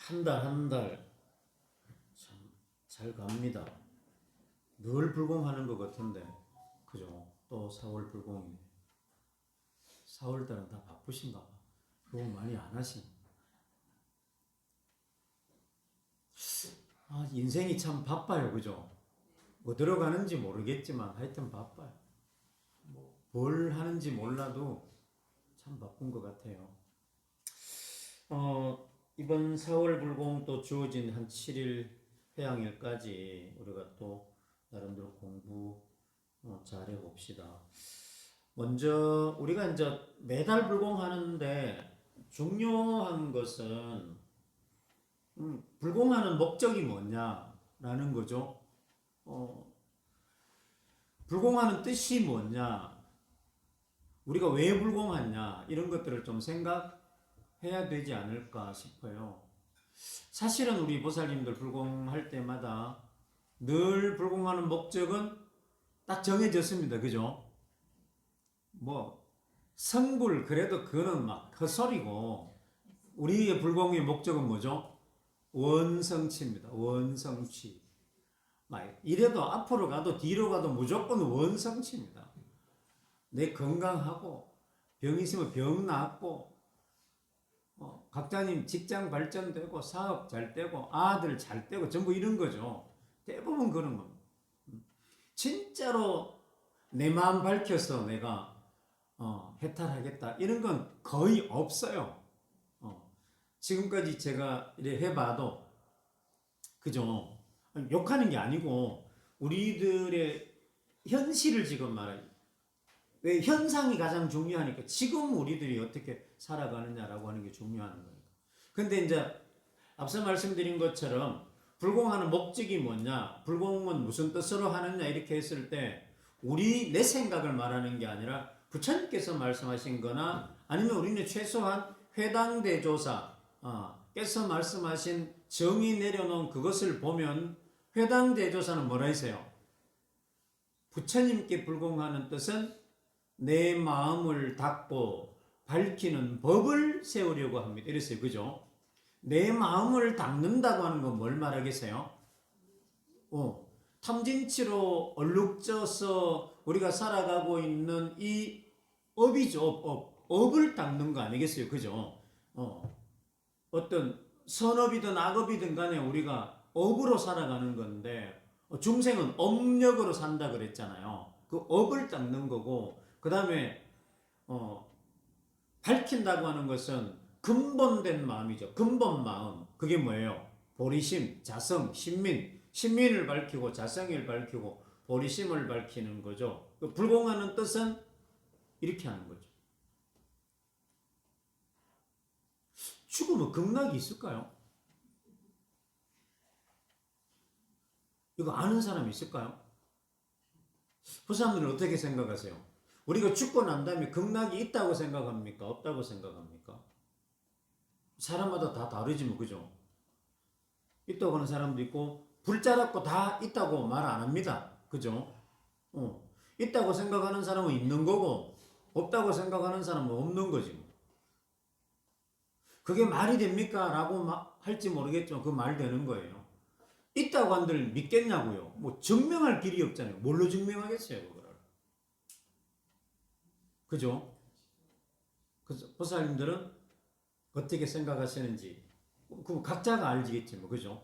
한 달 한 달 참 잘 갑니다. 늘 불공하는 것 같은데 그죠? 또 4월 불공이네. 4월 달은 다 바쁘신가 봐. 불공 많이 안 하신. 인생이 참 바빠요, 그죠? 뭐 들어가는지 모르겠지만 하여튼 바빠요. 뭘 하는지 몰라도 참 바쁜 것 같아요. 이번 4월 불공 또 주어진 한 7일 회양일까지 우리가 또 나름대로 공부 잘해 봅시다. 먼저 우리가 이제 매달 불공하는데 중요한 것은 불공하는 목적이 뭐냐라는 거죠. 불공하는 뜻이 뭐냐, 우리가 왜 불공하냐 이런 것들을 좀 생각해야 되지 않을까 싶어요. 사실은 우리 보살님들 불공할 때마다 늘 불공하는 목적은 딱 정해졌습니다. 그죠? 뭐 성불 그래도 그거는 막 헛소리고, 우리의 불공의 목적은 뭐죠? 원성치입니다. 원성치. 막 이래도 앞으로 가도 뒤로 가도 무조건 원성치입니다. 내 건강하고 병 있으면 병 낫고 각자님 직장 발전되고 사업 잘 되고 아들 잘 되고 전부 이런 거죠. 대부분 그런 겁니다. 진짜로 내 마음 밝혀서 내가 해탈하겠다 이런 건 거의 없어요. 지금까지 제가 이래 해봐도 그죠? 욕하는 게 아니고 우리들의 현실을 지금 말해요. 왜 현상이 가장 중요하니까 지금 우리들이 어떻게 살아가느냐라고 하는 게 중요한 거니까. 근데 이제 앞서 말씀드린 것처럼 불공하는 목적이 뭐냐, 불공은 무슨 뜻으로 하느냐 이렇게 했을 때 우리 내 생각을 말하는 게 아니라 부처님께서 말씀하신 거나 아니면 우리는 최소한 회당대조사께서 말씀하신 정의 내려놓은 그것을 보면 회당대조사는 뭐라 했어요? 부처님께 불공하는 뜻은 내 마음을 닫고 밝히는 법을 세우려고 합니다. 이랬어요. 그죠? 내 마음을 닫는다고 하는 건 뭘 말하겠어요? 탐진치로 얼룩져서 우리가 살아가고 있는 이 업이죠. 업을 닦는 거 아니겠어요? 그죠? 어떤 선업이든 악업이든 간에 우리가 업으로 살아가는 건데 중생은 업력으로 산다 그랬잖아요. 그 업을 닦는 거고, 그 다음에 밝힌다고 하는 것은 근본된 마음이죠. 근본 마음. 그게 뭐예요? 보리심, 자성, 신민. 신민을 밝히고 자성을 밝히고 보리심을 밝히는 거죠. 그 불공하는 뜻은 이렇게 하는 거죠. 죽으면 극락이 있을까요? 이거 아는 사람 있을까요? 그 사람들은 어떻게 생각하세요? 우리가 죽고 난 다음에 극락이 있다고 생각합니까? 없다고 생각합니까? 사람마다 다 다르지 뭐, 그죠? 있다고 하는 사람도 있고 불자랍고 다 있다고 말 안 합니다. 그죠? 있다고 생각하는 사람은 있는 거고 없다고 생각하는 사람은 없는 거지. 그게 말이 됩니까? 라고 할지 모르겠지만 그 말 되는 거예요. 있다고 한들 믿겠냐고요? 뭐 증명할 길이 없잖아요. 뭘로 증명하겠어요, 그거를? 그죠? 그래서 보살님들은 어떻게 생각하시는지 그 각자가 알지겠지 뭐, 그죠?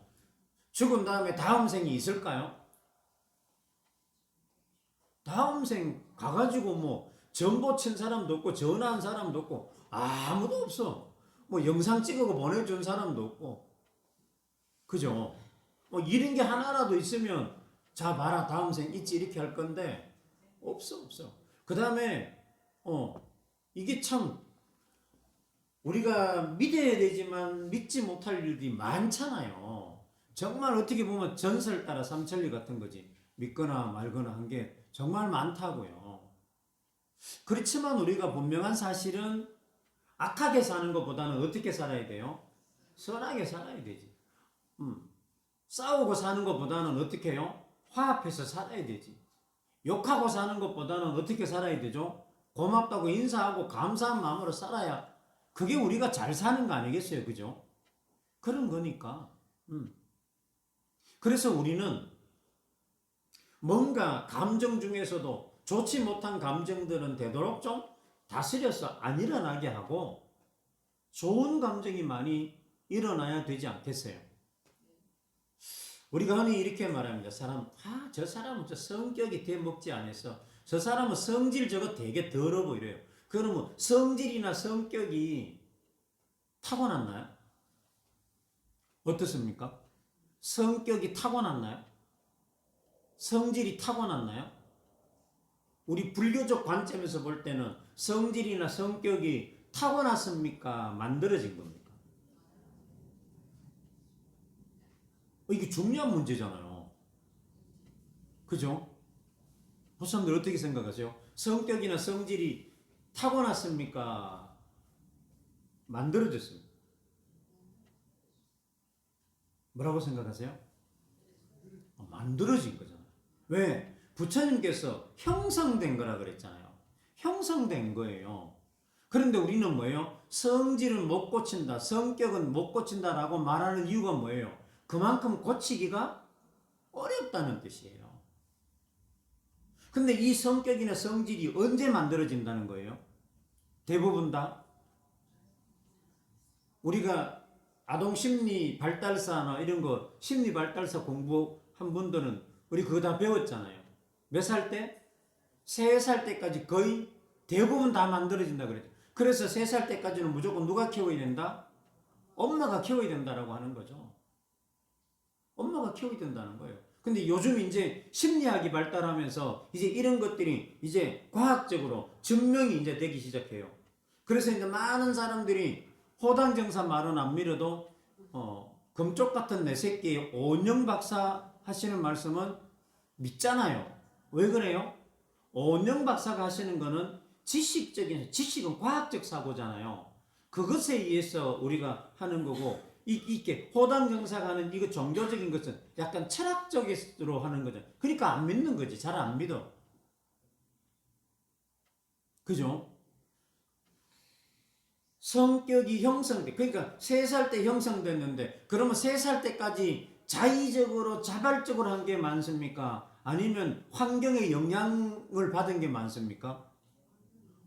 죽은 다음에 다음 생이 있을까요? 다음 생 가가지고 뭐 전보 친 사람도 없고 전화한 사람도 없고 아무도 없어. 뭐 영상 찍어서 보내준 사람도 없고, 그죠? 뭐 이런 게 하나라도 있으면 자 봐라 다음 생 있지 이렇게 할 건데 없어. 그 다음에 이게 참 우리가 믿어야 되지만 믿지 못할 일들이 많잖아요. 정말 어떻게 보면 전설 따라 삼천리 같은 거지. 믿거나 말거나 한 게 정말 많다고요. 그렇지만 우리가 분명한 사실은 악하게 사는 것보다는 어떻게 살아야 돼요? 선하게 살아야 되지. 싸우고 사는 것보다는 어떻게 해요? 화합해서 살아야 되지. 욕하고 사는 것보다는 어떻게 살아야 되죠? 고맙다고 인사하고 감사한 마음으로 살아야 그게 우리가 잘 사는 거 아니겠어요? 그죠? 그런 거니까. 그래서 우리는 뭔가 감정 중에서도 좋지 못한 감정들은 되도록 좀 다스려서 안 일어나게 하고 좋은 감정이 많이 일어나야 되지 않겠어요? 우리가 흔히 이렇게 말합니다. 저 사람은 저 성격이 대먹지 않아서 저 사람은 성질 저거 되게 더러워 이래요. 그러면 성질이나 성격이 타고났나요? 어떻습니까? 성격이 타고났나요? 성질이 타고났나요? 우리 불교적 관점에서 볼 때는 성질이나 성격이 타고났습니까? 만들어진 겁니까? 이게 중요한 문제잖아요. 그죠? 보사님들 어떻게 생각하세요? 성격이나 성질이 타고났습니까? 만들어졌습니까? 뭐라고 생각하세요? 만들어진 거잖아요. 왜? 부처님께서 형성된 거라 그랬잖아요. 형성된 거예요. 그런데 우리는 뭐예요? 성질은 못 고친다, 성격은 못 고친다라고 말하는 이유가 뭐예요? 그만큼 고치기가 어렵다는 뜻이에요. 근데 이 성격이나 성질이 언제 만들어진다는 거예요? 대부분 다 우리가 아동 심리 발달사나 이런 거 심리 발달사 공부한 분들은 우리 그거 다 배웠잖아요. 몇 살 때? 3살 때까지 거의 대부분 다 만들어진다 그랬죠. 그래서 3살 때까지는 무조건 누가 키워야 된다? 엄마가 키워야 된다라고 하는 거죠. 엄마가 키워야 된다는 거예요. 근데 요즘 이제 심리학이 발달하면서 이제 이런 것들이 이제 과학적으로 증명이 이제 되기 시작해요. 그래서 이제 많은 사람들이 호당정사 말은 안 믿어도 금쪽 같은 내 새끼 오은영 박사 하시는 말씀은 믿잖아요. 왜 그래요? 오은영 박사가 하시는 거는 지식은 과학적 사고잖아요. 그것에 의해서 우리가 하는 거고, 이게 호당정사가 하는 이거 종교적인 것은 약간 철학적으로 하는 거죠. 그러니까 안 믿는 거지. 잘 안 믿어. 그죠? 성격이 형성돼. 그러니까 3살 때 형성됐는데, 그러면 3살 때까지 자의적으로 자발적으로 한 게 많습니까? 아니면 환경의 영향을 받은 게 많습니까?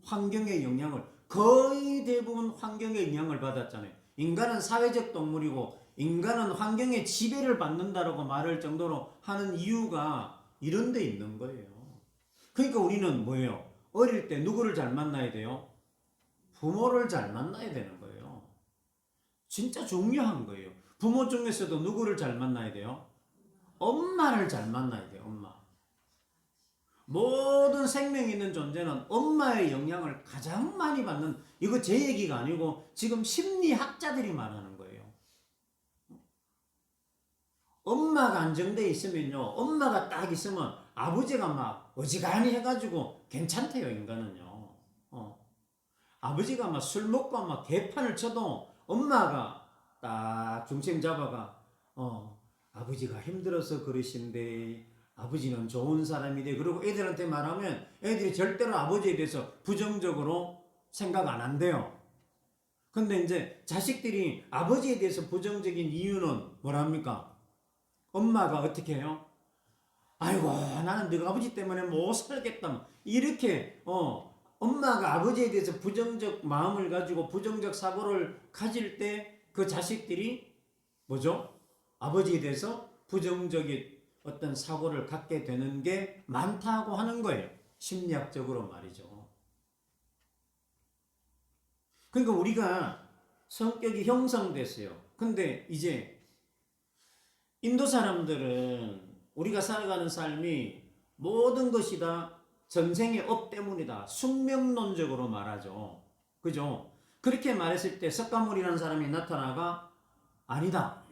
환경의 영향을, 거의 대부분 환경의 영향을 받았잖아요. 인간은 사회적 동물이고 인간은 환경의 지배를 받는다라고 말할 정도로 하는 이유가 이런 데 있는 거예요. 그러니까 우리는 뭐예요? 어릴 때 누구를 잘 만나야 돼요? 부모를 잘 만나야 되는 거예요. 진짜 중요한 거예요. 부모 중에서도 누구를 잘 만나야 돼요? 엄마를 잘 만나야 돼요. 엄마. 모든 생명이 있는 존재는 엄마의 영향을 가장 많이 받는, 이거 제 얘기가 아니고 지금 심리학자들이 말하는 거예요. 엄마가 안정되어 있으면요, 엄마가 딱 있으면 아버지가 막 어지간히 해가지고 괜찮대요. 인간은요. 아버지가 막 술 먹고 막 개판을 쳐도 엄마가 딱 중심 잡아가 아버지가 힘들어서 그러신데 아버지는 좋은 사람이래. 그리고 애들한테 말하면 애들이 절대로 아버지에 대해서 부정적으로 생각 안 한대요. 근데 이제 자식들이 아버지에 대해서 부정적인 이유는 뭐랍니까? 엄마가 어떻게 해요? 아이고 나는 너가 아버지 때문에 못 살겠다. 이렇게 엄마가 아버지에 대해서 부정적 마음을 가지고 부정적 사고를 가질 때 그 자식들이 뭐죠? 아버지에 대해서 부정적인 어떤 사고를 갖게 되는 게 많다고 하는 거예요. 심리학적으로 말이죠. 그러니까 우리가 성격이 형성됐어요. 근데 이제 인도 사람들은 우리가 살아가는 삶이 모든 것이 다 전생의 업 때문이다. 숙명론적으로 말하죠. 그죠? 그렇게 말했을 때 석가모니라는 사람이 나타나가 아니다.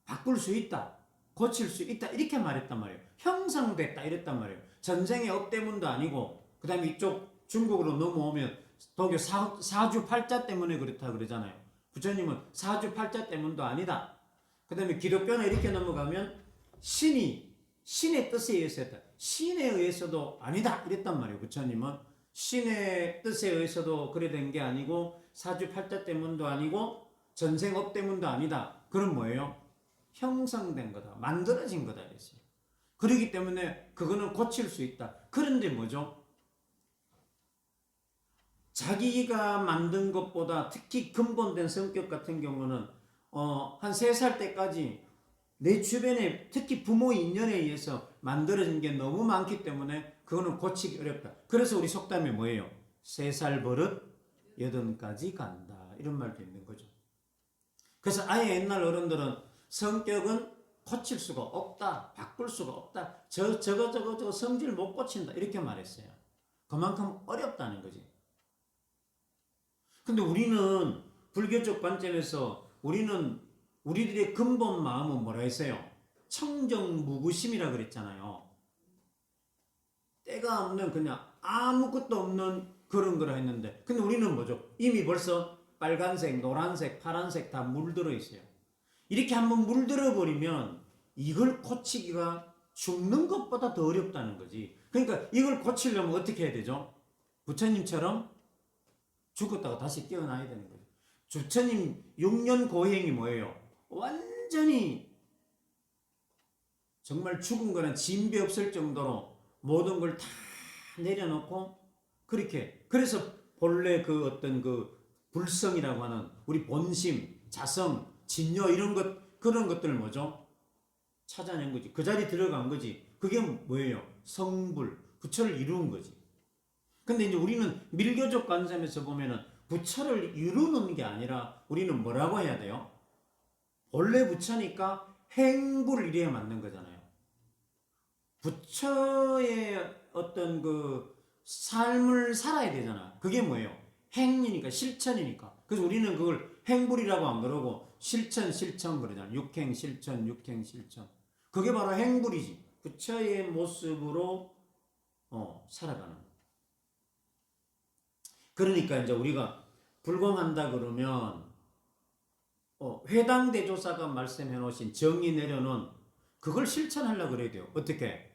바꿀 수 있다. 고칠 수 있다. 이렇게 말했단 말이에요. 형성됐다. 이랬단 말이에요. 전생의 업 때문도 아니고, 그 다음에 이쪽 중국으로 넘어오면 도교 사주팔자 때문에 그렇다 그러잖아요. 부처님은 사주팔자 때문도 아니다. 그 다음에 기독교는 이렇게 넘어가면 신의 뜻에 의해서 했다. 신에 의해서도 아니다. 이랬단 말이에요. 부처님은 신의 뜻에 의해서도 그래 된 게 아니고 사주팔자 때문도 아니고 전생 업대문도 아니다. 그럼 뭐예요? 형성된 거다. 만들어진 거다. 이랬어요. 그렇기 때문에 그거는 고칠 수 있다. 그런데 뭐죠? 자기가 만든 것보다 특히 근본된 성격 같은 경우는 한 3살 때까지 내 주변에 특히 부모 인연에 의해서 만들어진 게 너무 많기 때문에 그거는 고치기 어렵다. 그래서 우리 속담에 뭐예요? 3살 버릇 여든까지 간다. 이런 말도 있는 거죠. 그래서 아예 옛날 어른들은 성격은 고칠 수가 없다. 바꿀 수가 없다. 저거 성질 못 고친다. 이렇게 말했어요. 그만큼 어렵다는 거지. 근데 우리는 불교적 관점에서 우리는 우리들의 근본 마음은 뭐라 했어요? 청정무구심이라 그랬잖아요. 때가 없는 그냥 아무것도 없는 그런 거라 했는데 근데 우리는 뭐죠? 이미 벌써 빨간색, 노란색, 파란색 다 물들어 있어요. 이렇게 한번 물들어 버리면 이걸 고치기가 죽는 것보다 더 어렵다는 거지. 그러니까 이걸 고치려면 어떻게 해야 되죠? 부처님처럼 죽었다가 다시 깨어나야 되는 거죠. 부처님 6년 고행이 뭐예요? 완전히 정말 죽은 거는 진비 없을 정도로 모든 걸 다 내려놓고 그렇게 그래서 본래 그 어떤 그 불성이라고 하는 우리 본심, 자성, 진요 이런 것 그런 것들을 뭐죠? 찾아낸 거지. 그 자리 들어간 거지. 그게 뭐예요? 성불, 부처를 이루는 거지. 근데 이제 우리는 밀교적 관점에서 보면은 부처를 이루는 게 아니라 우리는 뭐라고 해야 돼요? 본래 부처니까 행부를 이래야 맞는 거잖아요. 부처의 어떤 그 삶을 살아야 되잖아. 그게 뭐예요? 행이니까 실천이니까. 그래서 우리는 그걸 행불이라고 안 그러고 실천 그러잖아. 육행 실천. 그게 바로 행불이지. 부처의 모습으로 살아가는 거. 그러니까 이제 우리가 불공한다 그러면 회당대조사가 말씀해 놓으신 정의 내려놓은 그걸 실천하려고 그래야 돼요. 어떻게?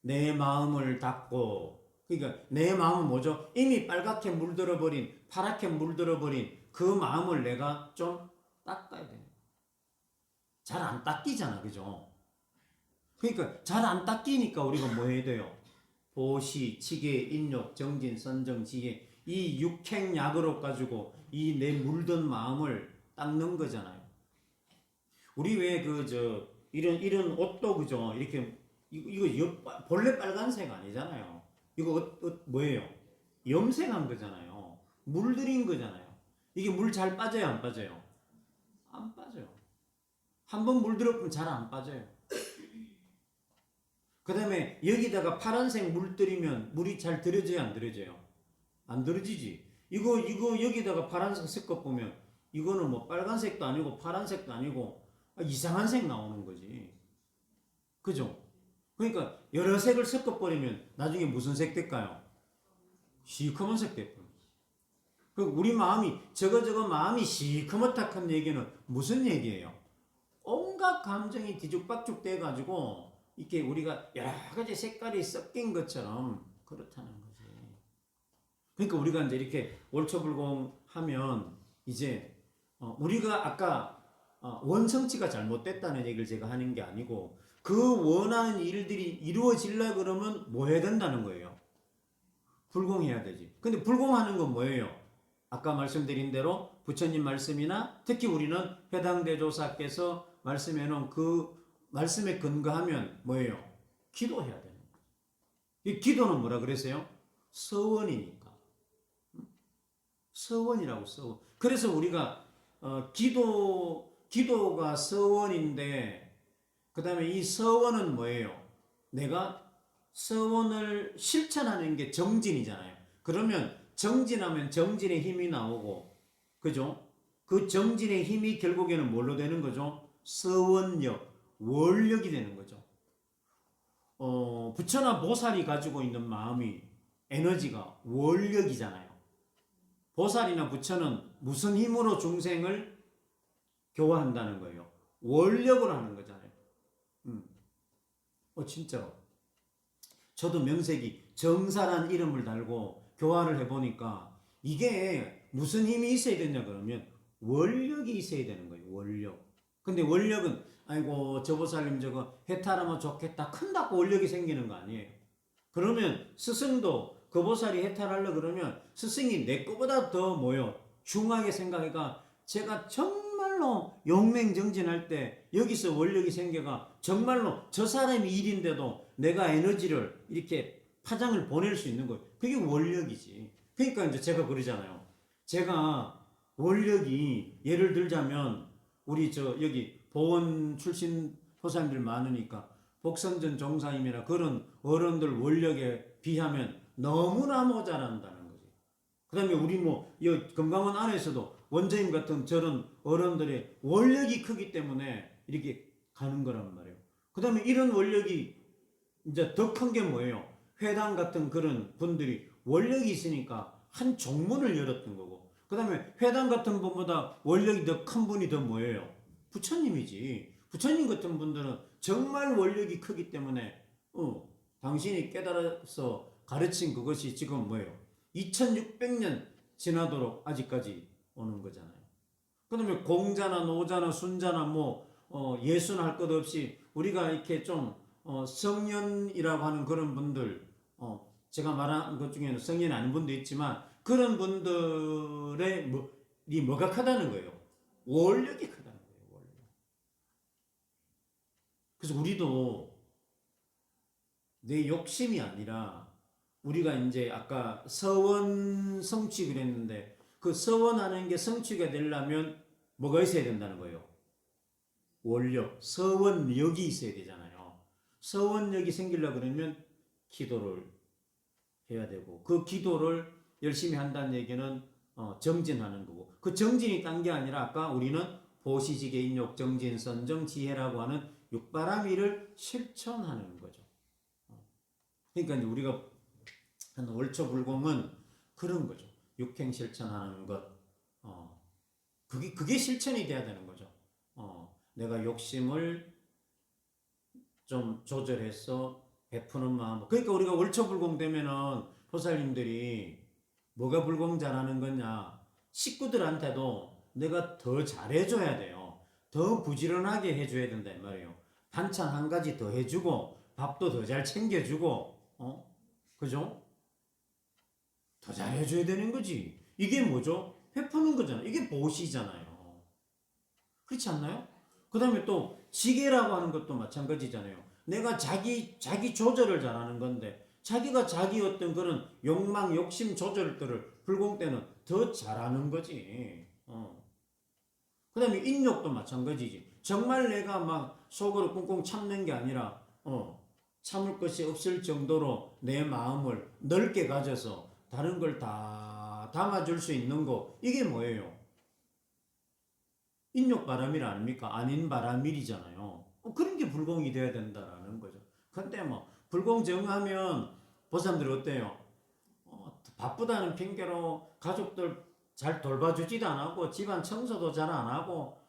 내 마음을 닫고 그러니까 내 마음은 뭐죠? 이미 빨갛게 물들어 버린 파랗게 물들어 버린 그 마음을 내가 좀 닦아야 돼요. 잘 안 닦이잖아. 그죠? 그러니까 잘 안 닦이니까 우리가 뭐 해야 돼요? 보시, 치계, 인욕, 정진, 선정, 지혜 이 육행약으로 가지고 이 내 물든 마음을 닦는 거잖아요. 우리 왜 이런 옷도 그죠? 이렇게 이거 본래 빨간색 아니잖아요. 이거 뭐예요? 염색한 거잖아요. 물들인 거잖아요. 이게 물 잘 빠져요, 안 빠져요? 안 빠져요. 한번 물들었으면 잘 안 빠져요. 그 다음에 여기다가 파란색 물들이면 물이 잘 들어져요, 안 들어져요? 안 들어지지. 이거 여기다가 파란색 섞어 보면 이거는 뭐 빨간색도 아니고 파란색도 아니고 이상한 색 나오는 거지. 그죠? 그러니까 여러 색을 섞어 버리면 나중에 무슨 색 될까요? 시커먼 색 돼버려. 우리 마음이 저거 마음이 시커멓다는 얘기는 무슨 얘기예요? 온갖 감정이 뒤죽박죽 돼가지고 이렇게 우리가 여러 가지 색깔이 섞인 것처럼 그렇다는 거지. 그러니까 우리가 이제 이렇게 월초불공하면 이제 우리가 아까 원성치가 잘못됐다는 얘기를 제가 하는 게 아니고 그 원하는 일들이 이루어지려 그러면 뭐 해야 된다는 거예요? 불공해야 되지. 근데 불공하는 건 뭐예요? 아까 말씀드린 대로 부처님 말씀이나 특히 우리는 회당대조사께서 말씀해 놓은 그 말씀에 근거하면 뭐예요? 기도해야 되는 거예요. 이 기도는 뭐라 그랬어요? 서원이니까. 서원이라고 서원. 그래서 우리가 기도가 서원인데 그 다음에 이 서원은 뭐예요? 내가 서원을 실천하는 게 정진이잖아요. 그러면 정진하면 정진의 힘이 나오고 그죠? 그 정진의 힘이 결국에는 뭘로 되는 거죠? 서원력, 원력이 되는 거죠. 부처나 보살이 가지고 있는 마음이 에너지가 원력이잖아요. 보살이나 부처는 무슨 힘으로 중생을 교화한다는 거예요? 원력으로 하는 거잖아요. 진짜로. 저도 명색이 정사란 이름을 달고 교화를 해보니까 이게 무슨 힘이 있어야 되냐 그러면 원력이 있어야 되는 거예요. 원력. 근데 원력은 아이고 저 보살님 저거 해탈하면 좋겠다 큰다고 원력이 생기는 거 아니에요. 그러면 스승도 그 보살이 해탈하려 그러면 스승이 내 거보다 더 뭐요 중하게 생각해가 제가 정말로 용맹정진할 때 여기서 원력이 생겨가 정말로 저 사람이 일인데도 내가 에너지를 이렇게 파장을 보낼 수 있는 거예요. 그게 원력이지. 그러니까 이제 제가 그러잖아요. 제가 원력이 예를 들자면 우리 저 여기 보원 출신 호사님들 많으니까 복선전 종사님이나 그런 어른들 원력에 비하면 너무나 모자란다는 거지. 그 다음에 우리 뭐, 이 금강원 안에서도 원장님 같은 저런 어른들의 원력이 크기 때문에 이렇게 가는 거란 말이에요. 그 다음에 이런 원력이 이제 더 큰 게 뭐예요? 회당 같은 그런 분들이 원력이 있으니까 한 종문을 열었던 거고. 그 다음에 회당 같은 분보다 원력이 더 큰 분이 더 뭐예요? 부처님이지. 부처님 같은 분들은 정말 원력이 크기 때문에 당신이 깨달아서 가르친 그것이 지금 뭐예요? 2600년 지나도록 아직까지 오는 거잖아요. 그 다음에 공자나 노자나 순자나 예수나 할 것 없이 우리가 이렇게 좀 성년이라고 하는 그런 분들 제가 말한 것 중에는 성년이 아닌 분도 있지만 그런 분들의 뭐가 크다는 거예요? 원력이 크다는 거예요. 원력. 그래서 우리도 내 욕심이 아니라 우리가 이제 아까 서원 성취 그랬는데 그 서원하는 게 성취가 되려면 뭐가 있어야 된다는 거예요? 원력, 서원력이 있어야 되잖아요. 서원력이 생기려고 그러면 기도를 해야 되고 그 기도를 열심히 한다는 얘기는 정진하는 거고 그 정진이 딴 게 아니라 아까 우리는 보시지계 인욕 정진 선정 지혜라고 하는 육바라밀을 실천하는 거죠. 그러니까 이제 우리가 하는 월초불공은 그런 거죠. 육행 실천하는 것. 그게 실천이 돼야 되는 거죠. 내가 욕심을 좀 조절해서 베푸는 마음. 그러니까 우리가 월초불공 되면은 보살님들이 뭐가 불공 잘하는 거냐? 식구들한테도 내가 더 잘해줘야 돼요. 더 부지런하게 해줘야 된다 이 말이에요. 반찬 한 가지 더 해주고 밥도 더 잘 챙겨주고 그죠? 더 잘해줘야 되는 거지. 이게 뭐죠? 베푸는 거잖아. 이게 보시잖아요. 그렇지 않나요? 그 다음에 또 지게라고 하는 것도 마찬가지잖아요. 내가 자기 조절을 잘하는 건데 자기가 자기 어떤 그런 욕망, 욕심 조절들을 불공 때는 더 잘하는 거지. 그 다음에 인욕도 마찬가지지. 정말 내가 막 속으로 꽁꽁 참는 게 아니라 참을 것이 없을 정도로 내 마음을 넓게 가져서 다른 걸 다 담아줄 수 있는 거 이게 뭐예요? 인욕 바람일 아닙니까? 아닌 바람일이잖아요. 그런 게 불공이 돼야 된다라는 거죠. 근데 불공 정하면 보사람들 어때요? 바쁘다는 핑계로 가족들 잘 돌봐주지도 안 하고 집안 청소도 잘 안 하고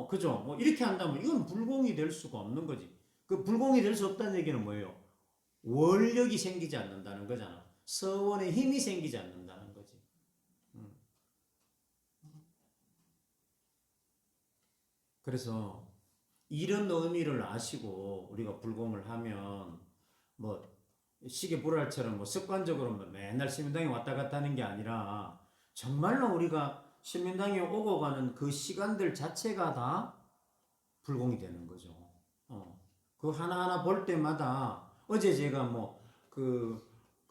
그죠? 이렇게 한다면 이건 불공이 될 수가 없는 거지. 그 불공이 될 수 없다는 얘기는 뭐예요? 원력이 생기지 않는다는 거잖아. 서원의 힘이 생기지 않는다는 거지. 그래서 이런 의미를 아시고 우리가 불공을 하면 시계 불알처럼 습관적으로 맨날 신민당에 왔다 갔다 하는 게 아니라 정말로 우리가 신민당에 오고 가는 그 시간들 자체가 다 불공이 되는 거죠. 그 하나하나 볼 때마다 어제 제가 그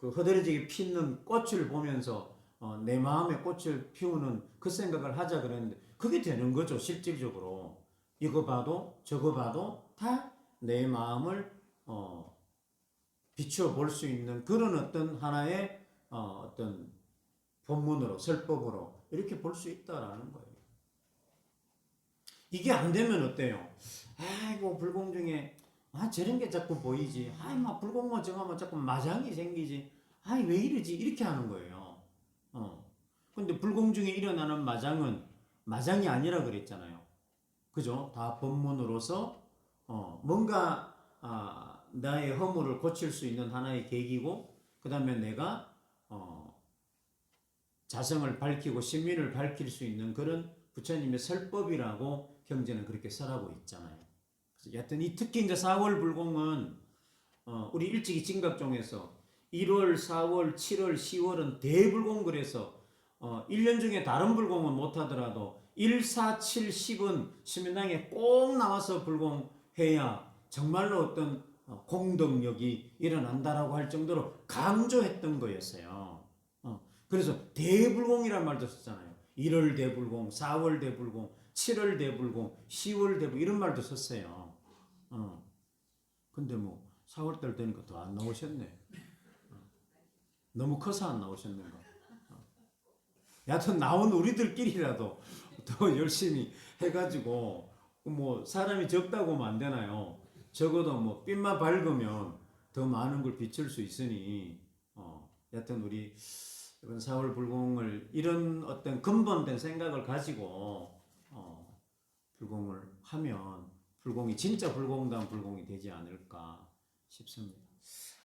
허드레지게 피는 꽃을 보면서 내 마음에 꽃을 피우는 그 생각을 하자 그랬는데 그게 되는 거죠. 실질적으로 이거 봐도 저거 봐도 다 내 마음을 비추어 볼 수 있는 그런 어떤 하나의 어떤 본문으로 설법으로 이렇게 볼 수 있다라는 거예요. 이게 안 되면 어때요? 아이고 불공 중에 저런 게 자꾸 보이지. 막 불공만 정하면 자꾸 마장이 생기지. 왜 이러지? 이렇게 하는 거예요. 근데 불공 중에 일어나는 마장은 마장이 아니라 그랬잖아요. 그죠? 다 법문으로서 뭔가 나의 허물을 고칠 수 있는 하나의 계기고 그 다음에 내가 자성을 밝히고 신민을 밝힐 수 있는 그런 부처님의 설법이라고 경전은 그렇게 설하고 있잖아요. 그래서 여하튼 특히 이제 4월 불공은 우리 일찍이 진각종에서 1월, 4월, 7월, 10월은 대불공 그래서 1년 중에 다른 불공은 못하더라도 1, 4, 7, 10은 심연당에 꼭 나와서 불공해야 정말로 어떤 공덕력이 일어난다라고 할 정도로 강조했던 거였어요. 그래서 대불공이란 말도 썼잖아요. 1월 대불공, 4월 대불공, 7월 대불공, 10월 대불공 이런 말도 썼어요. 근데 뭐 4월달 되니까 더 안 나오셨네. 너무 커서 안 나오셨는가? 여하튼 나온 우리들끼리라도 더 열심히 해가지고 뭐 사람이 적다고 하면 안 되나요? 적어도 뭐 빛만 밝으면 더 많은 걸 비출 수 있으니 여하튼 우리 이번 4월 불공을 이런 어떤 근본된 생각을 가지고 불공을 하면 불공이 진짜 불공다운 불공이 되지 않을까 싶습니다.